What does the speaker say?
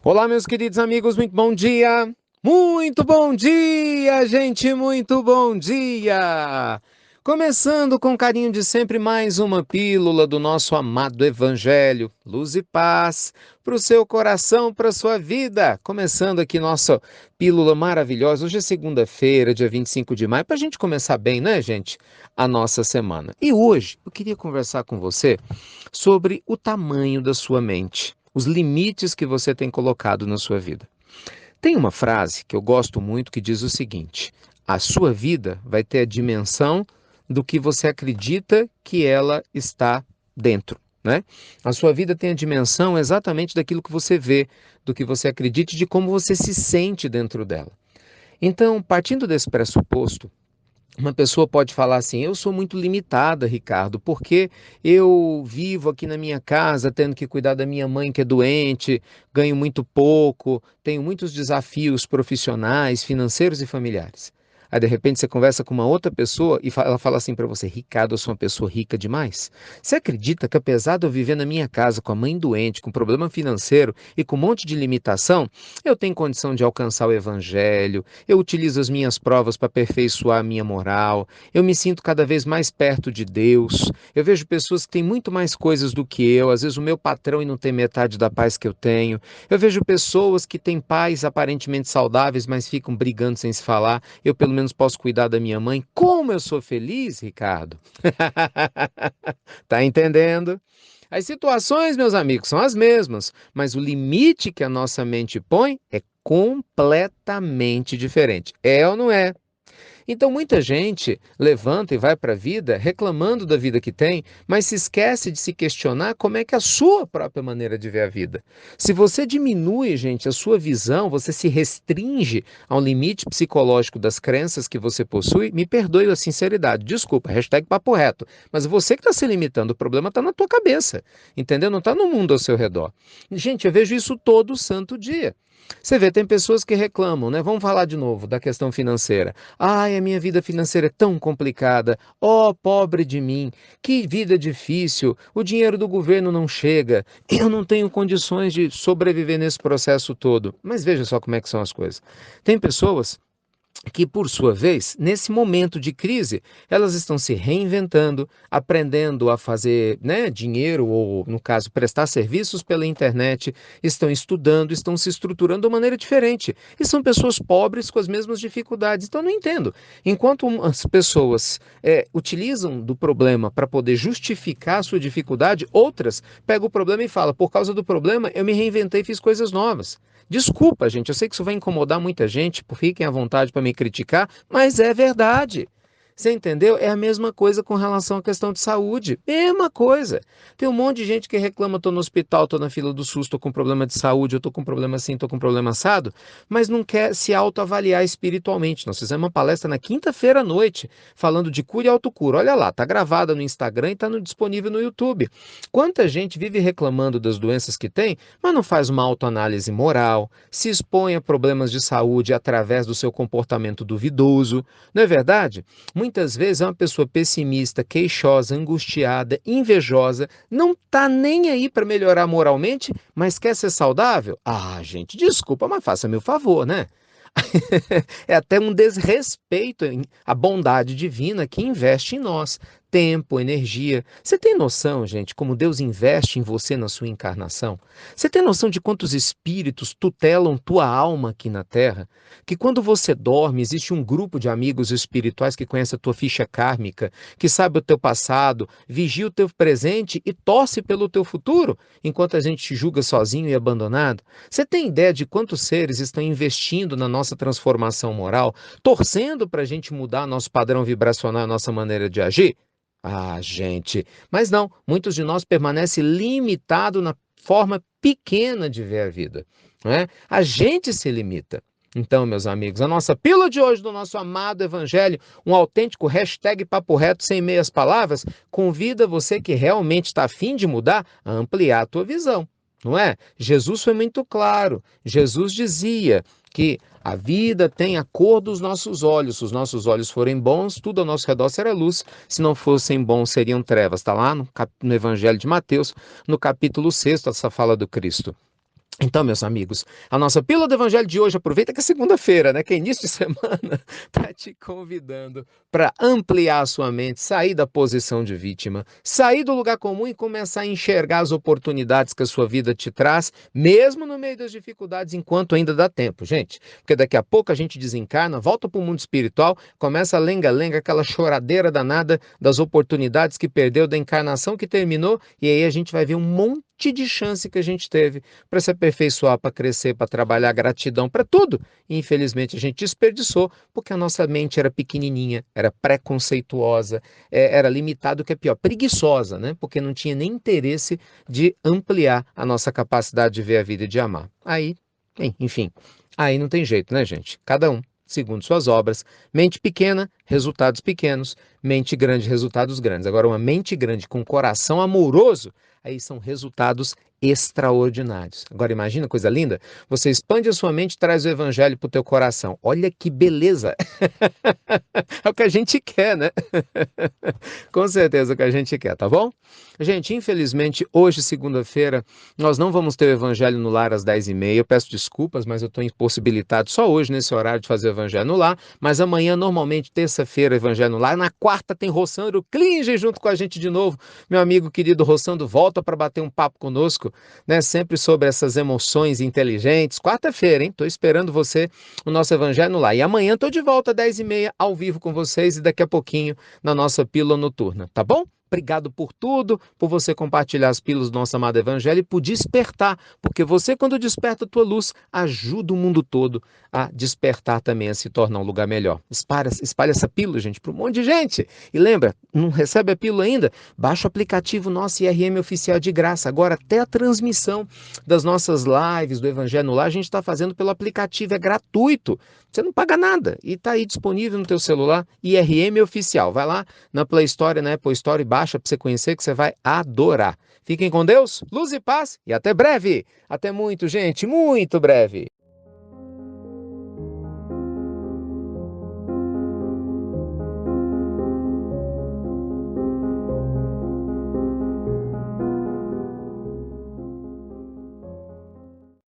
Olá, meus queridos amigos, muito bom dia! Muito bom dia, gente, muito bom dia! Começando com carinho de sempre mais uma pílula do nosso amado Evangelho, luz e paz para o seu coração, para a sua vida. Começando aqui nossa pílula maravilhosa. Hoje é segunda-feira, dia 25 de maio, para a gente começar bem, né, gente? A nossa semana. E hoje eu queria conversar com você sobre o tamanho da sua mente, os limites que você tem colocado na sua vida. Tem uma frase que eu gosto muito que diz o seguinte: a sua vida vai ter a dimensão do que você acredita que ela está dentro, né? A sua vida tem a dimensão exatamente daquilo que você vê, do que você acredita e de como você se sente dentro dela. Então, partindo desse pressuposto, uma pessoa pode falar assim: eu sou muito limitada, Ricardo, porque eu vivo aqui na minha casa tendo que cuidar da minha mãe que é doente, ganho muito pouco, tenho muitos desafios profissionais, financeiros e familiares. Aí, de repente, você conversa com uma outra pessoa e ela fala assim para você: Ricardo, eu sou uma pessoa rica demais. Você acredita que, apesar de eu viver na minha casa com a mãe doente, com problema financeiro e com um monte de limitação, eu tenho condição de alcançar o evangelho, eu utilizo as minhas provas para aperfeiçoar a minha moral, eu me sinto cada vez mais perto de Deus, eu vejo pessoas que têm muito mais coisas do que eu, às vezes o meu patrão e não tem metade da paz que eu tenho, eu vejo pessoas que têm pais aparentemente saudáveis, mas ficam brigando sem se falar, eu pelo menos posso cuidar da minha mãe. Como eu sou feliz, Ricardo? Tá entendendo? As situações, meus amigos, são as mesmas, mas o limite que a nossa mente põe é completamente diferente. É ou não é? Então, muita gente levanta e vai para a vida reclamando da vida que tem, mas se esquece de se questionar como é que é a sua própria maneira de ver a vida. Se você diminui, gente, a sua visão, você se restringe ao limite psicológico das crenças que você possui, me perdoe a sinceridade, desculpa, hashtag papo reto, mas você que está se limitando, o problema está na tua cabeça, entendeu? Não está no mundo ao seu redor. Gente, eu vejo isso todo santo dia. Você vê, tem pessoas que reclamam, né? Vamos falar de novo da questão financeira. Ai, a minha vida financeira é tão complicada. Oh, pobre de mim. Que vida difícil. O dinheiro do governo não chega. Eu não tenho condições de sobreviver nesse processo todo. Mas veja só como é que são as coisas. Tem pessoas que, por sua vez, nesse momento de crise, elas estão se reinventando, aprendendo a fazer, né, dinheiro ou, no caso, prestar serviços pela internet, estão estudando, estão se estruturando de uma maneira diferente. E são pessoas pobres com as mesmas dificuldades. Então, eu não entendo. Enquanto as pessoas utilizam do problema para poder justificar a sua dificuldade, outras pegam o problema e falam: por causa do problema, eu me reinventei e fiz coisas novas. Desculpa, gente, eu sei que isso vai incomodar muita gente, fiquem à vontade para me criticar, mas é verdade. Você entendeu? É a mesma coisa com relação à questão de saúde. Mesma coisa. Tem um monte de gente que reclama: estou no hospital, estou na fila do SUS, estou com problema de saúde, eu estou com problema assim, estou com problema assado, mas não quer se autoavaliar espiritualmente. Nós fizemos uma palestra na quinta-feira à noite, falando de cura e autocura. Olha lá, está gravada no Instagram e está disponível no YouTube. Quanta gente vive reclamando das doenças que tem, mas não faz uma autoanálise moral, se expõe a problemas de saúde através do seu comportamento duvidoso, não é verdade? Muitas vezes é uma pessoa pessimista, queixosa, angustiada, invejosa, não está nem aí para melhorar moralmente, mas quer ser saudável? Ah, gente, desculpa, mas faça-me o favor, né? É até um desrespeito à bondade divina que investe em nós. Tempo, energia. Você tem noção, gente, como Deus investe em você na sua encarnação? Você tem noção de quantos espíritos tutelam tua alma aqui na Terra? Que quando você dorme, existe um grupo de amigos espirituais que conhece a tua ficha kármica, que sabe o teu passado, vigia o teu presente e torce pelo teu futuro, enquanto a gente te julga sozinho e abandonado? Você tem ideia de quantos seres estão investindo na nossa transformação moral, torcendo para a gente mudar nosso padrão vibracional, nossa maneira de agir? Ah, gente, mas não, muitos de nós permanecem limitados na forma pequena de ver a vida, não é? A gente se limita. Então, meus amigos, a nossa pílula de hoje do nosso amado Evangelho, um autêntico hashtag papo reto sem meias palavras, convida você que realmente está a fim de mudar a ampliar a tua visão, não é? Jesus foi muito claro. Jesus dizia que a vida tem a cor dos nossos olhos. Se os nossos olhos forem bons, tudo ao nosso redor será luz. Se não fossem bons, seriam trevas. Está lá no Evangelho de Mateus, no capítulo 6, essa fala do Cristo. Então, meus amigos, a nossa pílula do Evangelho de hoje, aproveita que é segunda-feira, né? Que é início de semana, tá te convidando para ampliar a sua mente, sair da posição de vítima, sair do lugar comum e começar a enxergar as oportunidades que a sua vida te traz, mesmo no meio das dificuldades, enquanto ainda dá tempo, gente. Porque daqui a pouco a gente desencarna, volta para o mundo espiritual, começa a lenga-lenga, aquela choradeira danada das oportunidades que perdeu, da encarnação que terminou, e aí a gente vai ver um monte de chance que a gente teve para se aperfeiçoar, para crescer, para trabalhar, gratidão, para tudo. E infelizmente a gente desperdiçou porque a nossa mente era pequenininha, era preconceituosa, era limitado, o que é pior, preguiçosa, né? Porque não tinha nem interesse de ampliar a nossa capacidade de ver a vida e de amar. Aí, enfim, aí não tem jeito, né, gente? Cada um segundo suas obras. Mente pequena, resultados pequenos. Mente grande, resultados grandes. Agora, uma mente grande com coração amoroso, aí são resultados extraordinários. Agora, imagina, coisa linda, você expande a sua mente e traz o evangelho para o teu coração. Olha que beleza! É o que a gente quer, né? Com certeza é o que a gente quer, tá bom? Gente, infelizmente, hoje, segunda-feira, nós não vamos ter o Evangelho no Lar às 10h30. Eu peço desculpas, mas eu estou impossibilitado só hoje, nesse horário, de fazer o Evangelho no Lar. Mas amanhã, normalmente, terça-feira, Evangelho no Lar. Na quarta tem Rossandro Klinger junto com a gente de novo. Meu amigo querido Rossandro volta para bater um papo conosco, né? Sempre sobre essas emoções inteligentes. Quarta-feira, hein? Estou esperando você no nosso Evangelho no Lar. E amanhã estou de volta às 10h30, ao vivo com vocês, e daqui a pouquinho na nossa pílula noturna, tá bom? Obrigado por tudo, por você compartilhar as pílulas do nosso amado Evangelho e por despertar, porque você, quando desperta a tua luz, ajuda o mundo todo a despertar também, a se tornar um lugar melhor. Espalha essa pílula, gente, para um monte de gente. E lembra, não recebe a pílula ainda? Baixa o aplicativo nosso IRM Oficial de graça. Agora, até a transmissão das nossas lives do Evangelho no Lar, a gente está fazendo pelo aplicativo, é gratuito. Você não paga nada e está aí disponível no teu celular, IRM Oficial. Vai lá na Play Store, na Apple Store, e baixa para você conhecer, que você vai adorar. Fiquem com Deus, luz e paz e até breve. Até muito, gente, muito breve.